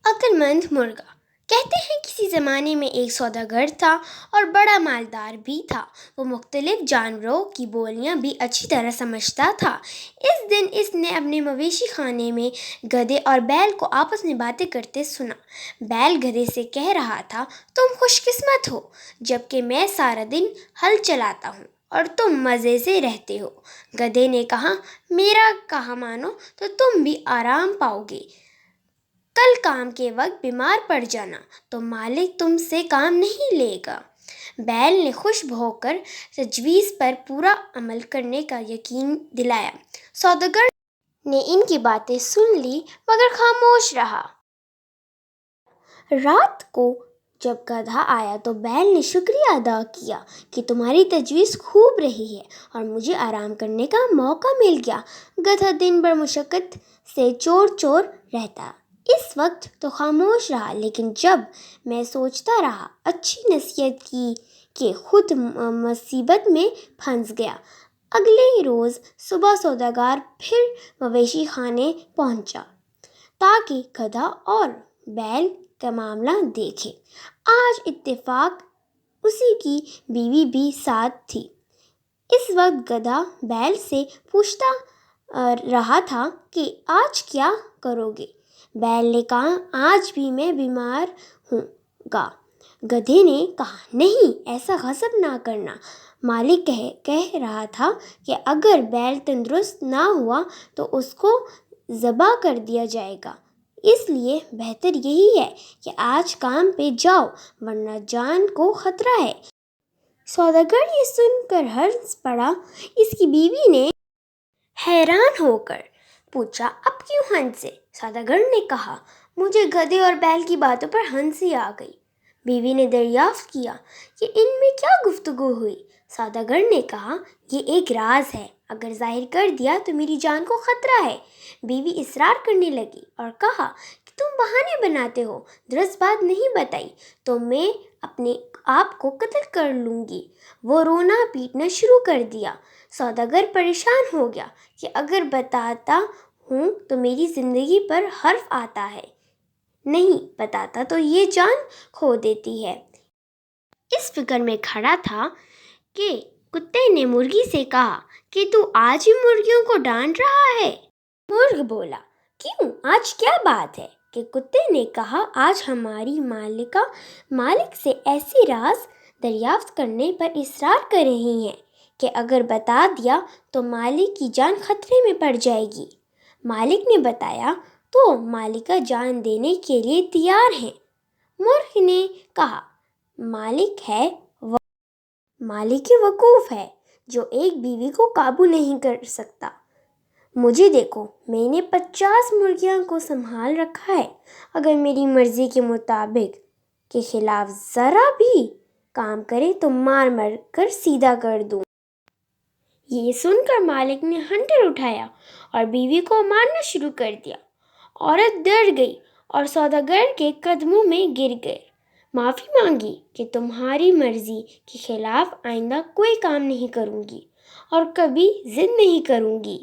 عقل مند مرغا۔ کہتے ہیں کسی زمانے میں ایک سوداگر تھا اور بڑا مالدار بھی تھا۔ وہ مختلف جانوروں کی بولیاں بھی اچھی طرح سمجھتا تھا۔ اس دن اس نے اپنے مویشی خانے میں گدھے اور بیل کو آپس میں باتیں کرتے سنا۔ بیل گدھے سے کہہ رہا تھا، تم خوش قسمت ہو، جبکہ میں سارا دن ہل چلاتا ہوں اور تم مزے سے رہتے ہو۔ گدھے نے کہا، میرا کہا مانو تو تم بھی آرام پاؤ گے۔ کل کام کے وقت بیمار پڑ جانا تو مالک تم سے کام نہیں لے گا۔ بیل نے خوش ہو کر تجویز پر پورا عمل کرنے کا یقین دلایا۔ سوداگر نے ان کی باتیں سن لی مگر خاموش رہا۔ رات کو جب گدھا آیا تو بیل نے شکریہ ادا کیا کہ تمہاری تجویز خوب رہی ہے اور مجھے آرام کرنے کا موقع مل گیا۔ گدھا دن بھر مشقت سے چور رہتا، اس وقت تو خاموش رہا، لیکن جب میں سوچتا رہا، اچھی نصیحت کی کہ خود مصیبت میں پھنس گیا۔ اگلے روز صبح سوداگر پھر مویشی خانے پہنچا تاکہ گدھا اور بیل کا معاملہ دیکھے۔ آج اتفاق اسی کی بیوی بھی ساتھ تھی۔ اس وقت گدھا بیل سے پوچھتا رہا تھا کہ آج کیا کرو گے؟ بیل نے کہا، آج بھی میں بیمار ہوں گا۔ گدھے نے کہا، نہیں، ایسا غصب نہ کرنا۔ مالک کہہ رہا تھا کہ اگر بیل تندرست نہ ہوا تو اس کو ذبح کر دیا جائے گا، اس لیے بہتر یہی ہے کہ آج کام پہ جاؤ ورنہ جان کو خطرہ ہے۔ سوداگر یہ سن کر ہنس پڑا۔ اس کی بیوی نے حیران ہو کر پوچھا، اب کیوں ہنسے؟ سوداگر نے کہا، مجھے گدھے اور بیل کی باتوں پر ہنسی آ گئی۔ بیوی نے دریافت کیا کہ ان میں کیا گفتگو ہوئی؟ سوداگر نے کہا، یہ ایک راز ہے، اگر ظاہر کر دیا تو میری جان کو خطرہ ہے۔ بیوی اصرار کرنے لگی اور کہا کہ تم بہانے بناتے ہو، درست بات نہیں بتائی تو میں اپنے آپ کو قتل کر لوں گی۔ وہ رونا پیٹنا شروع کر دیا۔ سوداگر پریشان ہو گیا کہ اگر بتاتا ہوں تو میری زندگی پر حرف آتا ہے، نہیں بتاتا تو یہ جان کھو دیتی ہے۔ اس فکر میں کھڑا تھا کہ کتے نے مرغی سے کہا کہ تو آج ہی مرغیوں کو ڈانٹ رہا ہے؟ مرغ بولا، کیوں، آج کیا بات ہے؟ کہ کتے نے کہا، آج ہماری مالکہ مالک سے ایسی راز دریافت کرنے پر اصرار کر رہی ہیں کہ اگر بتا دیا تو مالک کی جان خطرے میں پڑ جائے گی۔ مالک نے بتایا تو مالکہ جان دینے کے لیے تیار ہیں۔ مرغ نے کہا، مالک وقوف ہے جو ایک بیوی کو قابو نہیں کر سکتا۔ مجھے دیکھو، میں نے 50 مرغیوں کو سنبھال رکھا ہے، اگر میری مرضی کے مطابق کے خلاف ذرا بھی کام کرے تو مار کر سیدھا کر دوں۔ یہ سن کر مالک نے ہنٹر اٹھایا اور بیوی کو مارنا شروع کر دیا۔ عورت ڈر گئی اور سوداگر کے قدموں میں گر کر معافی مانگی کہ تمہاری مرضی کے خلاف آئندہ کوئی کام نہیں کروں گی اور کبھی ضد نہیں کروں گی۔